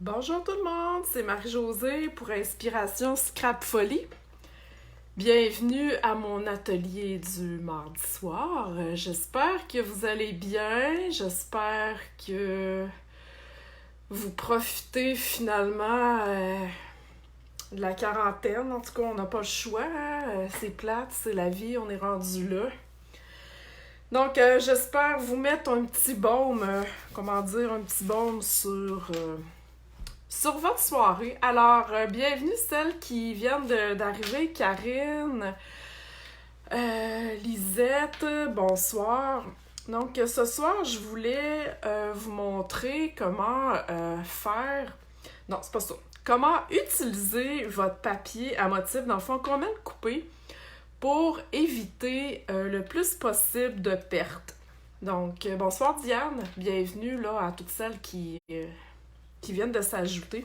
Bonjour tout le monde, c'est Marie-Josée pour Inspiration Scrap Folie. Bienvenue à mon atelier du mardi soir. J'espère que vous allez bien, j'espère que vous profitez finalement de la quarantaine. En tout cas, on n'a pas le choix, hein? C'est plate, c'est la vie, on est rendu là. Donc, j'espère vous mettre un petit baume, un petit baume sur votre soirée. Alors, bienvenue celles qui viennent d'arriver, Karine, Lisette, bonsoir. Donc, ce soir, je voulais vous montrer comment faire... Non, c'est pas ça. Comment utiliser votre papier à motif, dans le fond, combien de couper pour éviter le plus possible de pertes. Donc, bonsoir Diane, bienvenue là à toutes celles qui viennent de s'ajouter.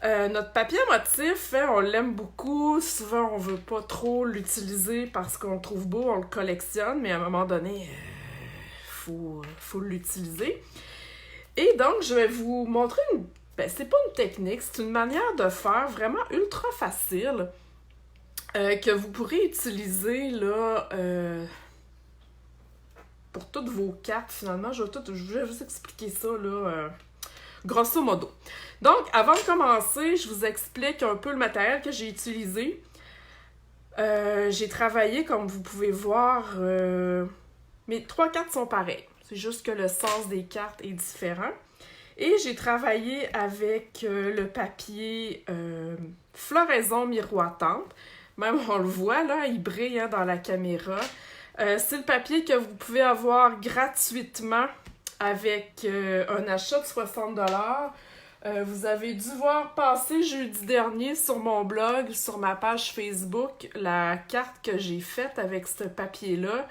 Notre papier à motif, hein, on l'aime beaucoup. Souvent, on veut pas trop l'utiliser parce qu'on le trouve beau, on le collectionne, mais à un moment donné, faut l'utiliser. Et donc, je vais vous montrer c'est pas une technique, c'est une manière de faire vraiment ultra facile que vous pourrez utiliser là pour toutes vos cartes finalement. Je vais vous expliquer ça là grosso modo. Donc, avant de commencer, je vous explique un peu le matériel que j'ai utilisé. J'ai travaillé, comme vous pouvez voir, mes 3 cartes sont pareilles. C'est juste que le sens des cartes est différent. Et j'ai travaillé avec le papier floraison miroitante. Même on le voit là, il brille hein, dans la caméra. C'est le papier que vous pouvez avoir gratuitement avec un achat de 60$. Vous avez dû voir passer jeudi dernier sur mon blog, sur ma page Facebook, la carte que j'ai faite avec ce papier-là.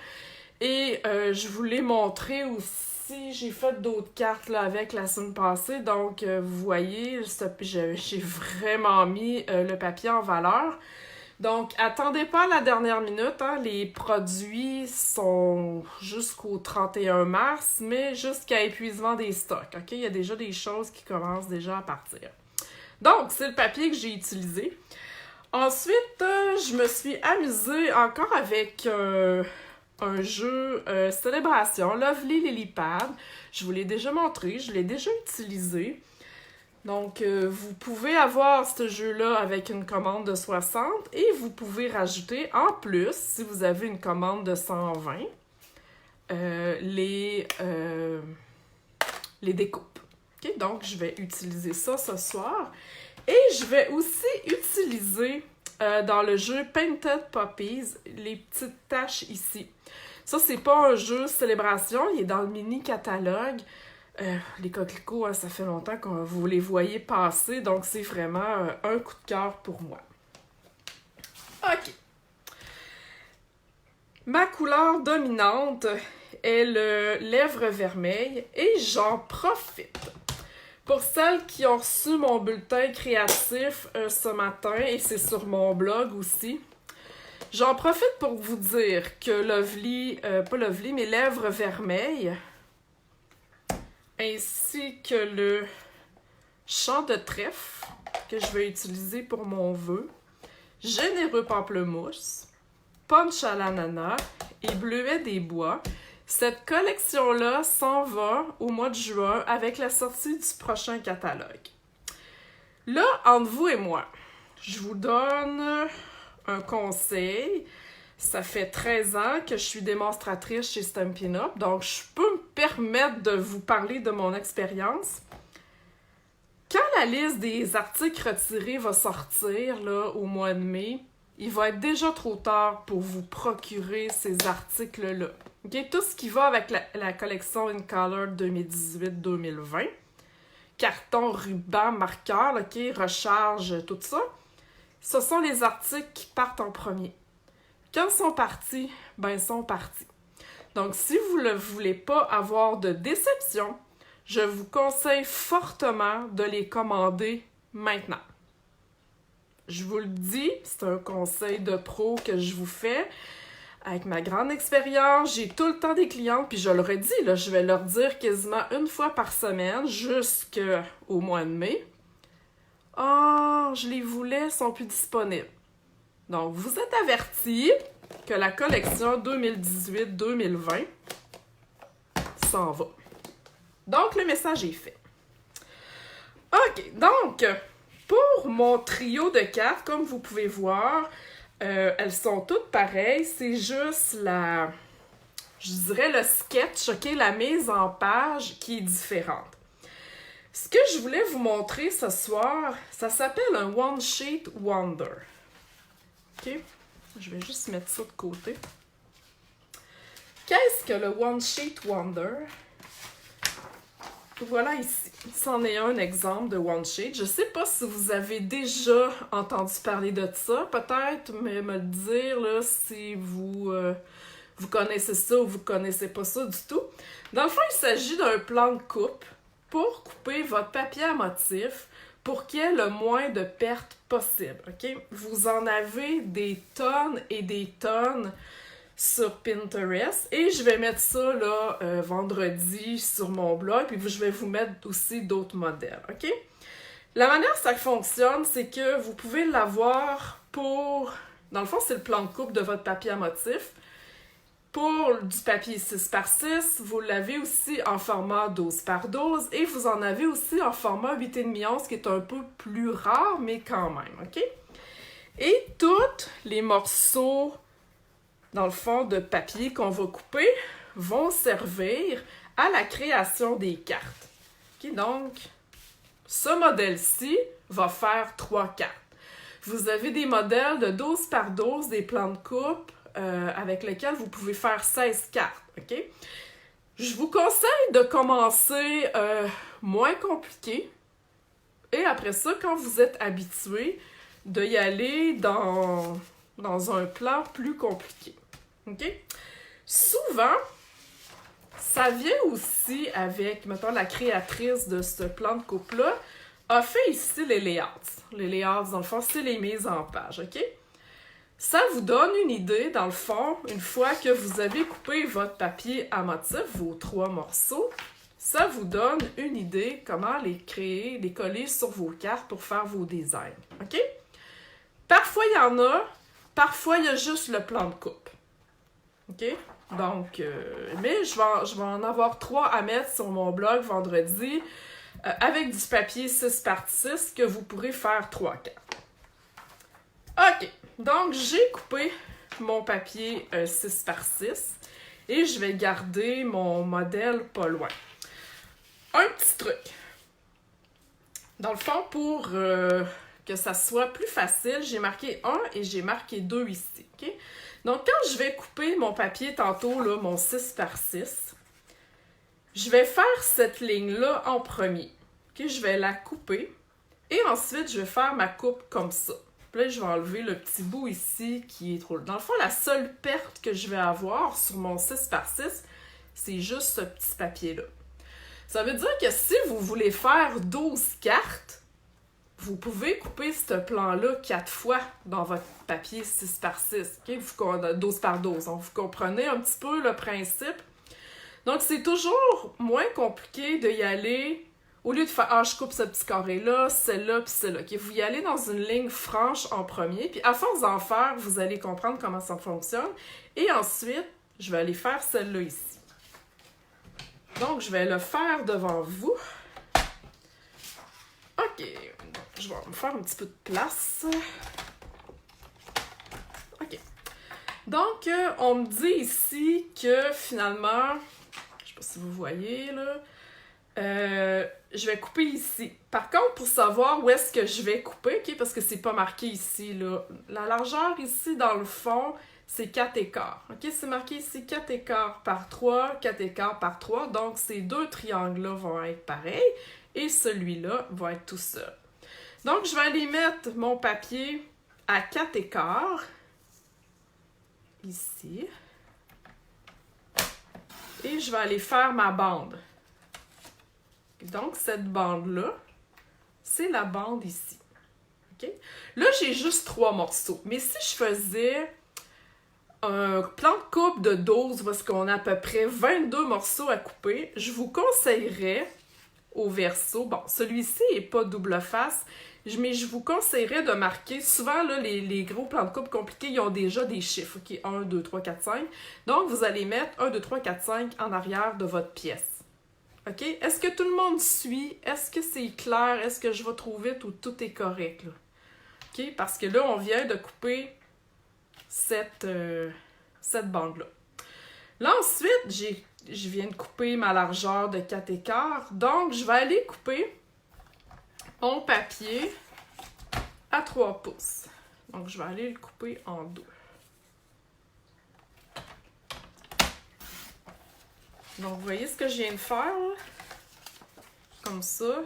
Et je vous l'ai montré aussi, j'ai fait d'autres cartes là, avec la semaine passée. Donc, vous voyez, j'ai vraiment mis le papier en valeur. Donc, attendez pas à la dernière minute, hein. Les produits sont jusqu'au 31 mars, mais jusqu'à épuisement des stocks, ok? Il y a déjà des choses qui commencent déjà à partir. Donc, c'est le papier que j'ai utilisé. Ensuite, je me suis amusée encore avec un jeu Célébration, Lovely Lilypad. Je vous l'ai déjà montré, je l'ai déjà utilisé. Donc, vous pouvez avoir ce jeu-là avec une commande de 60 et vous pouvez rajouter en plus, si vous avez une commande de 120, les découpes. Okay? Donc, je vais utiliser ça ce soir. Et je vais aussi utiliser dans le jeu Painted Puppies les petites taches ici. Ça, c'est pas un jeu célébration, il est dans le mini-catalogue. Les coquelicots, hein, ça fait longtemps que vous les voyez passer, donc c'est vraiment un coup de cœur pour moi. OK. Ma couleur dominante est le lèvre vermeil et j'en profite. Pour celles qui ont reçu mon bulletin créatif ce matin, et c'est sur mon blog aussi, j'en profite pour vous dire que pas Lovely, mais lèvres vermeilles, ainsi que le champ de trèfle que je vais utiliser pour mon vœu, généreux pamplemousse, punch à l'ananas et bleuet des bois. Cette collection-là s'en va au mois de juin avec la sortie du prochain catalogue. Là, entre vous et moi, je vous donne un conseil. Ça fait 13 ans que je suis démonstratrice chez Stampin' Up, donc je peux me permettre de vous parler de mon expérience. Quand la liste des articles retirés va sortir là, au mois de mai, il va être déjà trop tard pour vous procurer ces articles-là. Okay? Tout ce qui va avec la collection In Color 2018-2020, carton, ruban, marqueur, okay? Recharge, tout ça, ce sont les articles qui partent en premier. Quand ils sont partis, ils sont partis. Donc, si vous ne voulez pas avoir de déception, je vous conseille fortement de les commander maintenant. Je vous le dis, c'est un conseil de pro que je vous fais. avec ma grande expérience, j'ai tout le temps des clientes, puis je le redis, là, je vais leur dire quasiment une fois par semaine jusqu'au mois de mai. Ah, je les voulais, sont plus disponibles. Donc, vous êtes avertis que la collection 2018-2020 s'en va. Donc, le message est fait. OK, donc, pour mon trio de cartes, comme vous pouvez voir, elles sont toutes pareilles. C'est juste je dirais le sketch, OK, la mise en page qui est différente. Ce que je voulais vous montrer ce soir, ça s'appelle un One Sheet Wonder. OK? Je vais juste mettre ça de côté. Qu'est-ce que le One Sheet Wonder? Voilà ici. C'en est un exemple de One Sheet. Je ne sais pas si vous avez déjà entendu parler de ça. Peut-être me le dire là, si vous connaissez ça ou vous ne connaissez pas ça du tout. Dans le fond, il s'agit d'un plan de coupe pour couper votre papier à motif pour qu'il y ait le moins de pertes possible. OK? Vous en avez des tonnes et des tonnes sur Pinterest et je vais mettre ça là vendredi sur mon blog puis je vais vous mettre aussi d'autres modèles, OK? La manière que ça fonctionne, c'est que vous pouvez l'avoir pour... Dans le fond, c'est le plan de coupe de votre papier à motif. Pour du papier 6x6, vous l'avez aussi en format 12x12 et vous en avez aussi en format 8,5 onces qui est un peu plus rare, mais quand même, OK? Et tous les morceaux dans le fond de papier qu'on va couper, vont servir à la création des cartes. Okay, donc, ce modèle-ci va faire 3 cartes. Vous avez des modèles de 12 par 12, des plans de coupe, avec lesquels vous pouvez faire 16 cartes. Okay? Je vous conseille de commencer moins compliqué, et après ça, quand vous êtes habitué, d'y aller dans un plan plus compliqué. OK? Souvent, ça vient aussi avec, mettons, la créatrice de ce plan de coupe-là a fait ici les layouts. Les layouts, dans le fond, c'est les mises en page, OK? Ça vous donne une idée, dans le fond, une fois que vous avez coupé votre papier à motif, vos 3 morceaux, ça vous donne une idée comment les créer, les coller sur vos cartes pour faire vos designs, OK? Parfois, il y en a, parfois, il y a juste le plan de coupe. OK? Donc, mais je vais en avoir 3 à mettre sur mon blog vendredi avec du papier 6x6 que vous pourrez faire 3 cartes. OK. Donc, j'ai coupé mon papier 6x6 et je vais garder mon modèle pas loin. Un petit truc. Dans le fond, pour que ça soit plus facile, j'ai marqué 1 et j'ai marqué 2 ici. OK? Donc, quand je vais couper mon papier tantôt, là, mon 6x6, je vais faire cette ligne-là en premier. Okay? Je vais la couper et ensuite, je vais faire ma coupe comme ça. Puis là, je vais enlever le petit bout ici qui est trop... Dans le fond, la seule perte que je vais avoir sur mon 6x6, c'est juste ce petit papier-là. Ça veut dire que si vous voulez faire 12 cartes, vous pouvez couper ce plan-là 4 fois dans votre papier 6x6, okay? 12 par 12. Donc, vous comprenez un petit peu le principe. Donc, c'est toujours moins compliqué d'y aller, au lieu de faire « Ah, je coupe ce petit carré-là, celle-là, puis celle-là. Okay? » Vous y allez dans une ligne franche en premier, puis à force d'en faire, vous allez comprendre comment ça fonctionne. Et ensuite, je vais aller faire celle-là ici. Donc, je vais le faire devant vous. OK. Je vais me faire un petit peu de place. OK. Donc, on me dit ici que finalement, je sais pas si vous voyez, là, je vais couper ici. Par contre, pour savoir où est-ce que je vais couper, okay, parce que c'est pas marqué ici, là, la largeur ici, dans le fond, c'est 4 écarts. OK? C'est marqué ici 4 écarts par 3, 4 écarts par 3. Donc, ces 2 triangles-là vont être pareils et celui-là va être tout seul. Donc, je vais aller mettre mon papier à 4 écarts, ici, et je vais aller faire ma bande. Donc, cette bande-là, c'est la bande ici. OK? Là, j'ai juste 3 morceaux. Mais si je faisais un plan de coupe de 12 parce qu'on a à peu près 22 morceaux à couper, je vous conseillerais au verso, bon, celui-ci n'est pas double face, mais je vous conseillerais de marquer, souvent là, les gros plans de coupe compliqués, ils ont déjà des chiffres, ok, 1, 2, 3, 4, 5, donc vous allez mettre 1, 2, 3, 4, 5 en arrière de votre pièce, ok? Est-ce que tout le monde suit? Est-ce que c'est clair? Est-ce que je vais trop vite ou tout est correct, là? Ok, parce que là, on vient de couper cette bande-là. Là, ensuite, je viens de couper ma largeur de 4 /4. Donc, je vais aller couper mon papier à 3 pouces. Donc, je vais aller le couper en deux. Donc, vous voyez ce que je viens de faire, là? Comme ça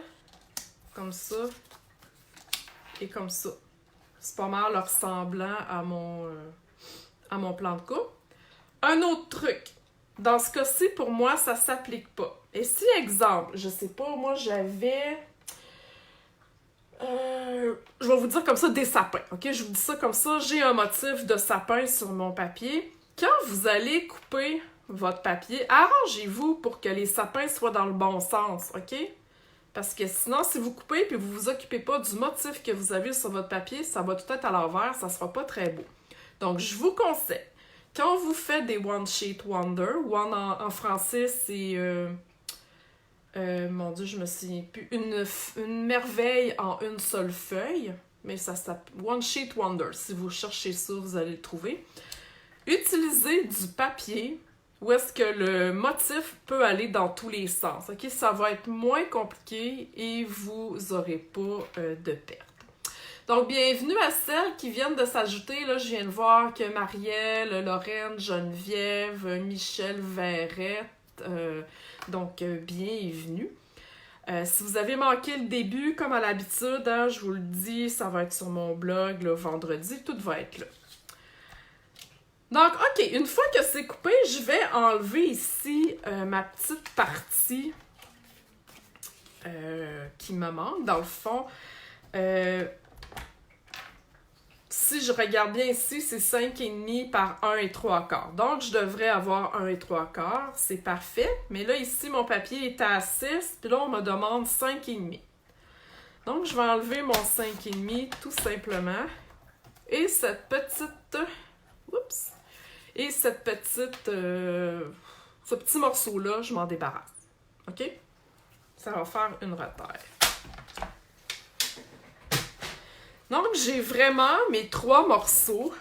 et comme ça. C'est pas mal ressemblant à mon plan de coupe. Un autre truc, dans ce cas-ci, pour moi, ça s'applique pas. Et si, exemple, je sais pas, moi, j'avais... je vais vous dire comme ça, des sapins, ok? Je vous dis ça comme ça, j'ai un motif de sapin sur mon papier. Quand vous allez couper votre papier, arrangez-vous pour que les sapins soient dans le bon sens, ok? Parce que sinon, si vous coupez et vous vous occupez pas du motif que vous avez sur votre papier, ça va tout être à l'envers, ça sera pas très beau. Donc, je vous conseille, quand vous faites des One Sheet Wonder, one en français, c'est, mon Dieu, je me souviens plus, une merveille en une seule feuille, mais ça s'appelle One Sheet Wonder. Si vous cherchez ça, vous allez le trouver. Utilisez du papier où est-ce que le motif peut aller dans tous les sens. Ok, ça va être moins compliqué et vous n'aurez pas de perte. Donc, bienvenue à celles qui viennent de s'ajouter. Là, je viens de voir que Marielle, Lorraine, Geneviève, Michel Verrette, donc bienvenue. Si vous avez manqué le début, comme à l'habitude, hein, je vous le dis, ça va être sur mon blog le vendredi, tout va être là. Donc, ok, une fois que c'est coupé, je vais enlever ici ma petite partie qui me manque. Dans le fond, si je regarde bien ici, c'est 5,5 par 1 3/4. Donc, je devrais avoir 1 3/4. C'est parfait. Mais là, ici, mon papier est à 6. Puis là, on me demande 5,5. Donc, je vais enlever mon 5,5 tout simplement. Et cette petite... Oups! Et cette petite... ce petit morceau-là, je m'en débarrasse. OK? Ça va faire une reterre. Donc, j'ai vraiment mes 3 morceaux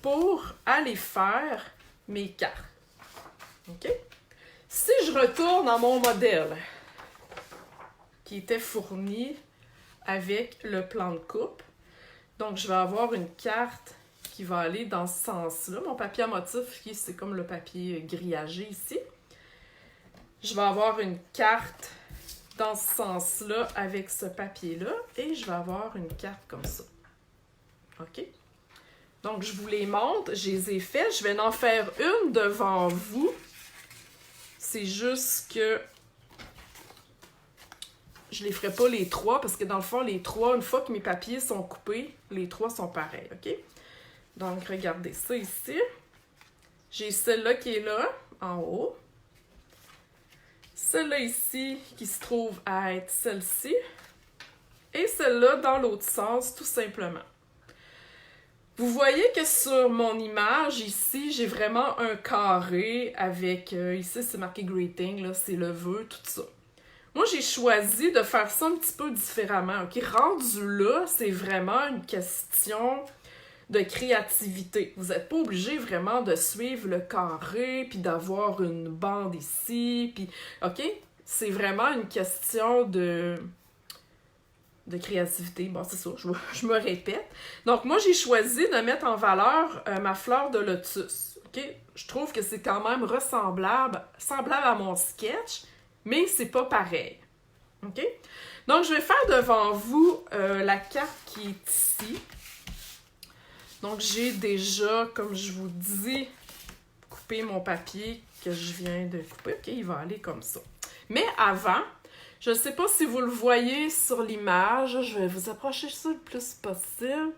pour aller faire mes cartes. OK? Si je retourne à mon modèle qui était fourni avec le plan de coupe, donc je vais avoir une carte qui va aller dans ce sens-là. Mon papier à motif, c'est comme le papier grillagé ici. Je vais avoir une carte dans ce sens-là avec ce papier-là et je vais avoir une carte comme ça. OK? Donc, je vous les montre. Je les ai fait. Je vais en faire une devant vous. C'est juste que je ne les ferai pas les 3 parce que dans le fond, les 3, une fois que mes papiers sont coupés, les 3 sont pareils. OK? Donc, regardez ça ici. J'ai celle-là qui est là, en haut. Celle-là ici, qui se trouve à être celle-ci. Et celle-là dans l'autre sens, tout simplement. Vous voyez que sur mon image, ici, j'ai vraiment un carré avec... ici, c'est marqué « Greeting », là, c'est le vœu, tout ça. Moi, j'ai choisi de faire ça un petit peu différemment. OK? Rendu là, c'est vraiment une question de créativité. Vous n'êtes pas obligé vraiment de suivre le carré, puis d'avoir une bande ici, puis... OK? C'est vraiment une question de créativité. Bon, c'est ça, je me répète. Donc, moi, j'ai choisi de mettre en valeur ma fleur de lotus. OK? Je trouve que c'est quand même semblable à mon sketch, mais c'est pas pareil. OK? Donc, je vais faire devant vous la carte qui est ici. Donc, j'ai déjà, comme je vous dis, coupé mon papier que je viens de couper. OK, il va aller comme ça. Mais avant, je ne sais pas si vous le voyez sur l'image, je vais vous approcher ça le plus possible.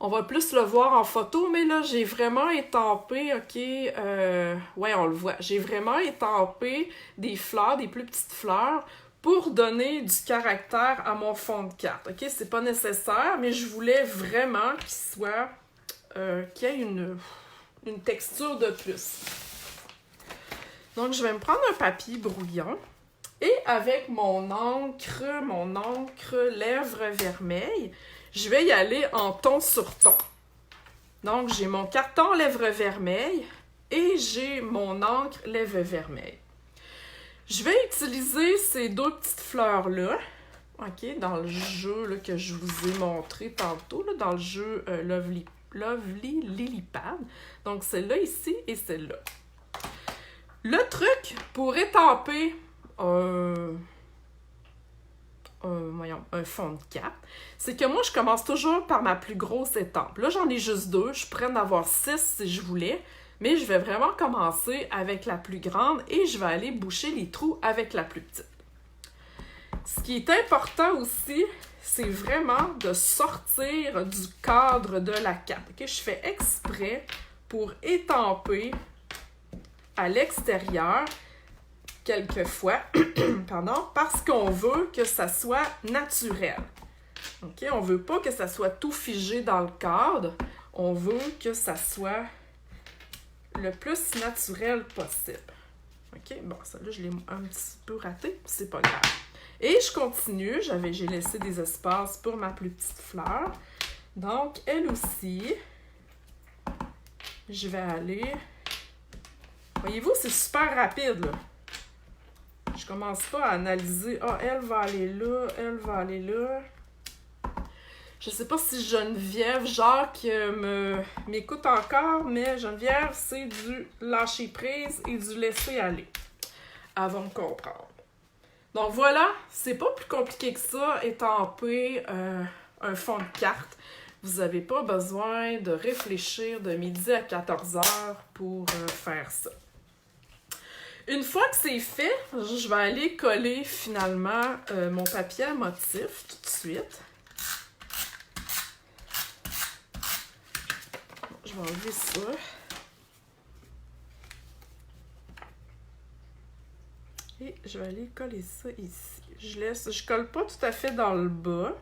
On va plus le voir en photo, mais là, j'ai vraiment étampé, ok, ouais, on le voit. J'ai vraiment étampé des fleurs, des plus petites fleurs, pour donner du caractère à mon fond de carte, ok? C'est pas nécessaire, mais je voulais vraiment qu'il soit, qu'il y ait une texture de plus. Donc, je vais me prendre un papier brouillon, et avec mon encre lèvres vermeilles, je vais y aller en ton sur ton. Donc, j'ai mon carton lèvres vermeilles et j'ai mon encre lèvres vermeilles. Je vais utiliser ces deux petites fleurs-là, ok, dans le jeu là, que je vous ai montré tantôt, là, dans le jeu Lovely Lily Pad. Donc, celle-là ici et celle-là. Le truc pour étamper un fond de carte, c'est que moi, je commence toujours par ma plus grosse étampe. Là, j'en ai juste deux. Je pourrais en avoir 6 si je voulais, mais je vais vraiment commencer avec la plus grande et je vais aller boucher les trous avec la plus petite. Ce qui est important aussi, c'est vraiment de sortir du cadre de la carte. Okay? Je fais exprès pour étamper à l'extérieur quelquefois, pardon, parce qu'on veut que ça soit naturel. OK? On veut pas que ça soit tout figé dans le cadre. On veut que ça soit le plus naturel possible. OK? Bon, ça là, je l'ai un petit peu raté, c'est pas grave. Et je continue. J'ai laissé des espaces pour ma plus petite fleur. Donc, elle aussi, je vais aller... Voyez-vous, c'est super rapide, là. Je commence pas à analyser. Ah, elle va aller là, elle va aller là. Je sais pas si Geneviève, Jacques m'écoute encore, mais Geneviève, c'est du lâcher prise et du laisser aller. Elle va me comprendre. Donc voilà, c'est pas plus compliqué que ça, étamper un fond de carte. Vous n'avez pas besoin de réfléchir de midi à 14h pour faire ça. Une fois que c'est fait, je vais aller coller finalement mon papier à motif tout de suite. Je vais enlever ça. Et je vais aller coller ça ici. Je colle pas tout à fait dans le bas.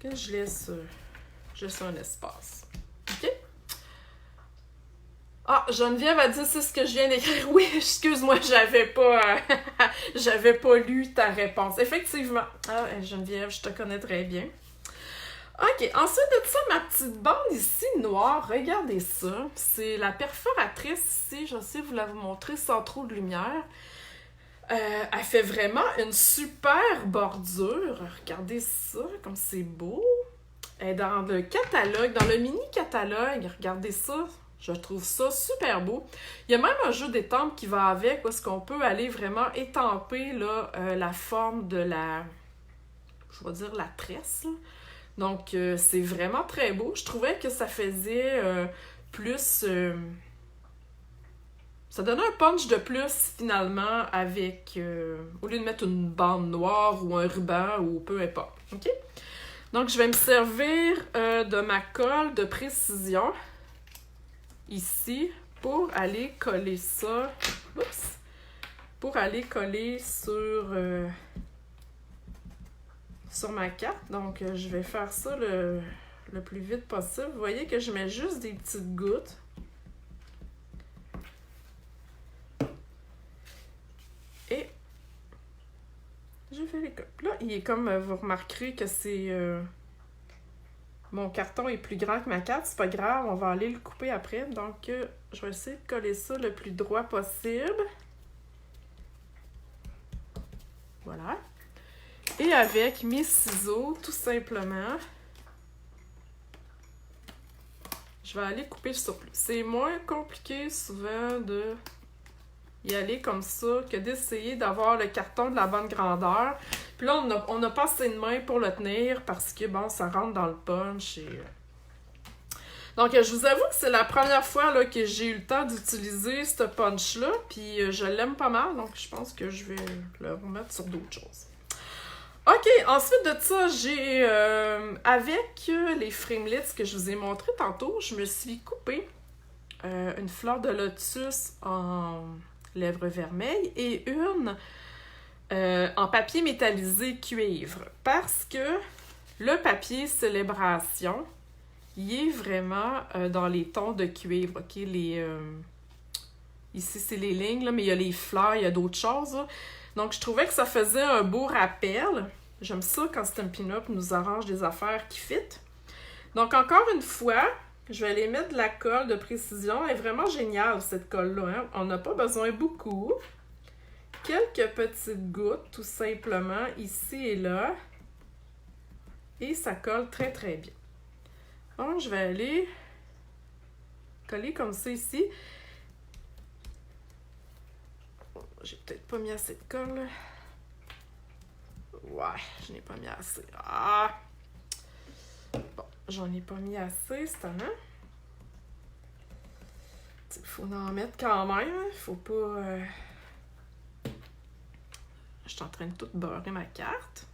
Que je laisse un espace. OK? Ah, Geneviève a dit, c'est ce que je viens d'écrire. Oui, excuse-moi, j'avais pas lu ta réponse. Effectivement. Ah, Geneviève, je te connais très bien. OK, ensuite de ça, ma petite bande ici, noire, regardez ça. C'est la perforatrice ici, je sais vous la montrer sans trop de lumière. Elle fait vraiment une super bordure. Regardez ça, comme c'est beau. Elle est dans le catalogue, dans le mini-catalogue. Regardez ça. Je trouve ça super beau. Il y a même un jeu d'étampes qui va avec, où est-ce qu'on peut aller vraiment étamper là, la forme de la... Je vais dire la tresse, là. Donc, c'est vraiment très beau. Je trouvais que ça faisait plus... ça donnait un punch de plus, finalement, avec... au lieu de mettre une bande noire ou un ruban ou peu importe. OK? Donc, je vais me servir de ma colle de précision, ici, pour aller coller ça. Oups! Pour aller coller sur ma carte. Donc, je vais faire ça le plus vite possible. Vous voyez que je mets juste des petites gouttes. Et je fais les copies. Là, il est comme, vous remarquerez que c'est... mon carton est plus grand que ma carte. C'est pas grave, on va aller le couper après. Donc, je vais essayer de coller ça le plus droit possible. Voilà. Et avec mes ciseaux, tout simplement, je vais aller couper le surplus. C'est moins compliqué souvent de y aller comme ça que d'essayer d'avoir le carton de la bonne grandeur. Puis là, on n'a pas assez de main pour le tenir parce que, bon, ça rentre dans le punch. Donc, je vous avoue que c'est la première fois là, que j'ai eu le temps d'utiliser ce punch-là. Puis je l'aime pas mal, donc je pense que je vais le remettre sur d'autres choses. OK, ensuite de ça, j'ai, avec les framelits que je vous ai montré tantôt, je me suis coupé une fleur de lotus en lèvres vermeilles et une en papier métallisé cuivre. Parce que le papier Célébration, il est vraiment dans les tons de cuivre, OK? Ici, c'est les lignes, là, mais il y a les fleurs, il y a d'autres choses, là. Donc, je trouvais que ça faisait un beau rappel. J'aime ça quand Stampin' Up nous arrange des affaires qui fit. Donc, encore une fois, je vais aller mettre de la colle de précision. Elle est vraiment géniale, cette colle-là, hein? On n'a pas besoin beaucoup. Quelques petites gouttes, tout simplement, ici et là. Et ça colle très, très bien. Donc, je vais aller coller comme ça ici. J'ai peut-être pas mis assez de colle, là. Ouais, je n'ai pas mis assez. Ah! Bon, j'en ai pas mis assez, c'est étonnant. Il faut en mettre quand même. Faut pas... Je suis en train de tout beurrer ma carte.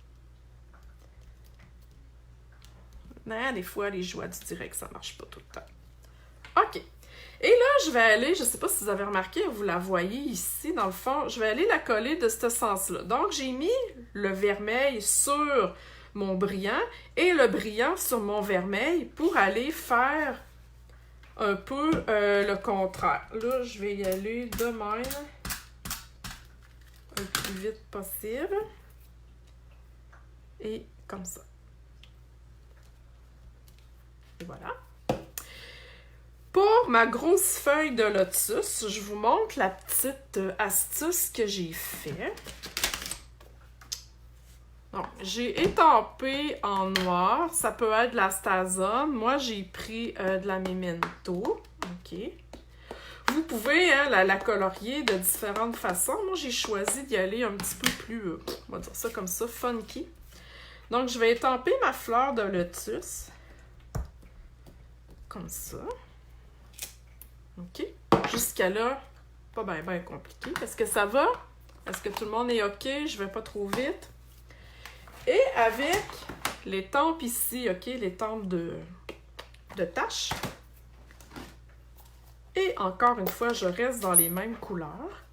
Non, des fois, les joies du direct, ça marche pas tout le temps. OK. Et là, je vais aller, je sais pas si vous avez remarqué, vous la voyez ici, dans le fond, je vais aller la coller de ce sens-là. Donc, j'ai mis le vermeil sur mon brillant et le brillant sur mon vermeil pour aller faire un peu le contraire. Là, je vais y aller de même, le plus vite possible. Et comme ça. Et voilà. Pour ma grosse feuille de lotus, je vous montre la petite astuce que j'ai fait. Donc, j'ai étampé en noir. Ça peut être de la Stazone. Moi, j'ai pris de la Memento. OK. Vous pouvez la colorier de différentes façons. Moi, j'ai choisi d'y aller un petit peu plus, on va dire ça comme ça, funky. Donc, je vais étamper ma fleur de lotus. Comme ça. OK? Jusqu'à là, pas bien compliqué. Est-ce que ça va? Est-ce que tout le monde est OK? Je vais pas trop vite. Et avec l'étampe ici, OK? L'étampe de taches. Et encore une fois, je reste dans les mêmes couleurs.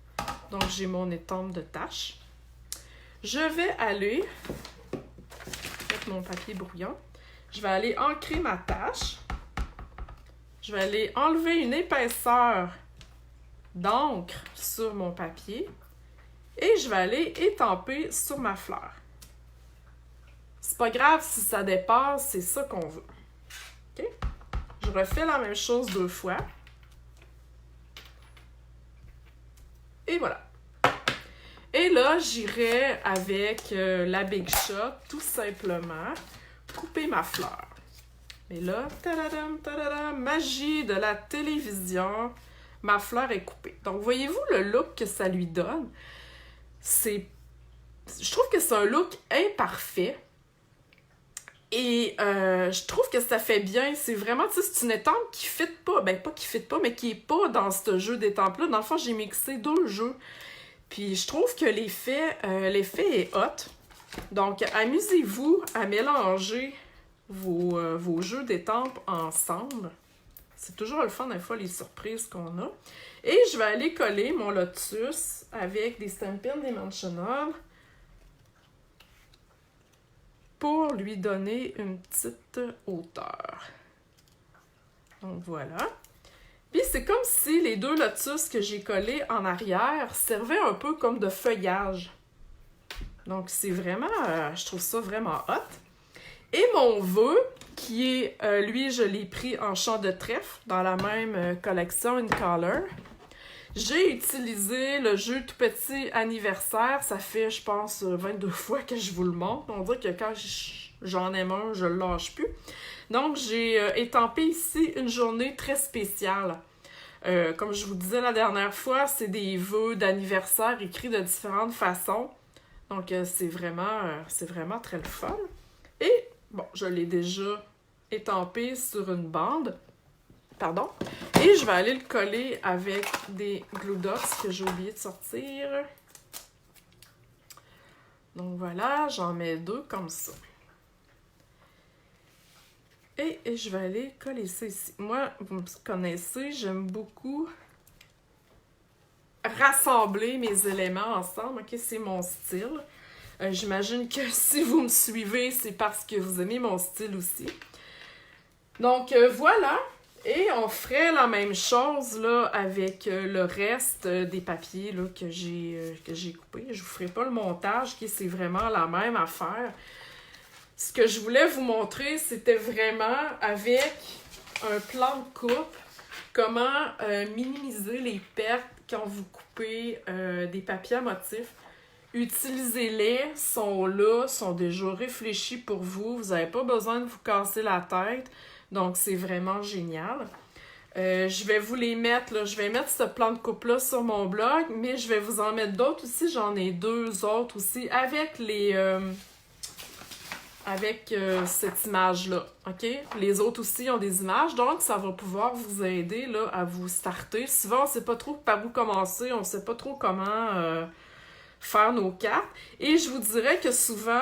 Donc, j'ai mon étampe de taches. Je vais aller, avec mon papier brouillon, je vais aller ancrer ma tache. Je vais aller enlever une épaisseur d'encre sur mon papier et je vais aller étamper sur ma fleur. C'est pas grave si ça dépasse, c'est ça qu'on veut. OK? Je refais la même chose 2 fois. Et voilà. Et là, j'irai avec la Big Shot, tout simplement, couper ma fleur. Et là, tadadam, tadadam, magie de la télévision, ma fleur est coupée. Donc, voyez-vous le look que ça lui donne? Je trouve que c'est un look imparfait. Et je trouve que ça fait bien. C'est vraiment, tu sais, c'est une étampe qui fit pas. Ben, pas qui fit pas, mais qui est pas dans ce jeu d'étampe-là. Dans le fond, j'ai mixé 2 jeux. Puis, je trouve que l'effet est hot. Donc, amusez-vous à mélanger vos jeux d'étampes ensemble. C'est toujours le fun, des fois, les surprises qu'on a. Et je vais aller coller mon lotus avec des Stampin' Dimensional pour lui donner une petite hauteur. Donc, voilà. Puis, c'est comme si les 2 lotus que j'ai collés en arrière servaient un peu comme de feuillage. Donc, c'est vraiment... je trouve ça vraiment hot. Et mon vœu, qui est, lui, je l'ai pris en champ de trèfle, dans la même collection In Color. J'ai utilisé le jeu Tout Petit Anniversaire. Ça fait, je pense, 22 fois que je vous le montre. On dirait que quand j'en aime un, je le lâche plus. Donc, j'ai étampé ici une journée très spéciale. Comme je vous disais la dernière fois, c'est des vœux d'anniversaire écrits de différentes façons. Donc, c'est vraiment très le fun. Et, bon, je l'ai déjà étampé sur une bande. Pardon. Et je vais aller le coller avec des Glue Dots que j'ai oublié de sortir. Donc voilà, j'en mets 2 comme ça. Et je vais aller coller ça ici. Moi, vous me connaissez, j'aime beaucoup rassembler mes éléments ensemble. Ok, c'est mon style. J'imagine que si vous me suivez, c'est parce que vous aimez mon style aussi. Donc voilà. Et on ferait la même chose là, avec le reste des papiers là, que j'ai coupés. Je vous ferai pas le montage, qui c'est vraiment la même affaire. Ce que je voulais vous montrer, c'était vraiment avec un plan de coupe, comment minimiser les pertes quand vous coupez des papiers à motifs. Utilisez-les, sont là, sont déjà réfléchis pour vous. Vous n'avez pas besoin de vous casser la tête. Donc, c'est vraiment génial. Je vais vous les mettre, là. Je vais mettre ce plan de coupe-là sur mon blog, mais je vais vous en mettre d'autres aussi. J'en ai 2 autres aussi avec cette image-là, OK? Les autres aussi ont des images, donc ça va pouvoir vous aider là, à vous starter. Souvent, on ne sait pas trop par où commencer, on ne sait pas trop comment faire nos cartes. Et je vous dirais que souvent,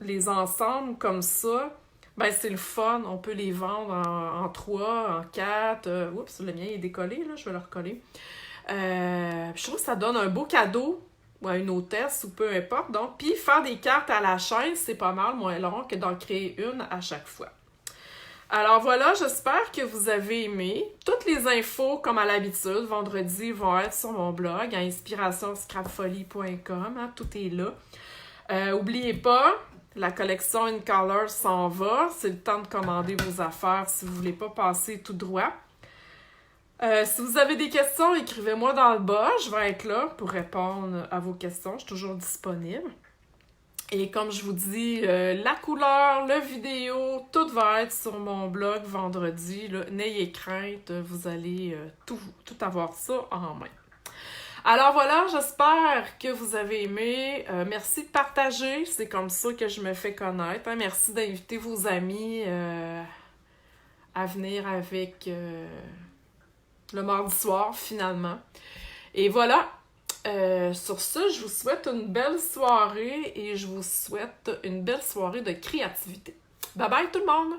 les ensembles comme ça, ben c'est le fun. On peut les vendre en 3, en 4. Oups, le mien est décollé, là, je vais le recoller. Je trouve que ça donne un beau cadeau ou à une hôtesse ou peu importe. Donc, puis faire des cartes à la chaîne, c'est pas mal moins long que d'en créer une à chaque fois. Alors voilà, j'espère que vous avez aimé. Toutes les infos, comme à l'habitude, vendredi, vont être sur mon blog, à inspirationscrapfolie.com. Hein, tout est là. Oubliez pas, la collection In Color s'en va. C'est le temps de commander vos affaires si vous voulez pas passer tout droit. Si vous avez des questions, écrivez-moi dans le bas. Je vais être là pour répondre à vos questions. Je suis toujours disponible. Et comme je vous dis, la couleur, la vidéo, tout va être sur mon blog vendredi. Là. N'ayez crainte, vous allez tout avoir ça en main. Alors voilà, j'espère que vous avez aimé. Merci de partager, c'est comme ça que je me fais connaître. Hein. Merci d'inviter vos amis à venir avec le mardi soir, finalement. Et voilà. Sur ce, je vous souhaite une belle soirée et je vous souhaite une belle soirée de créativité. Bye bye tout le monde!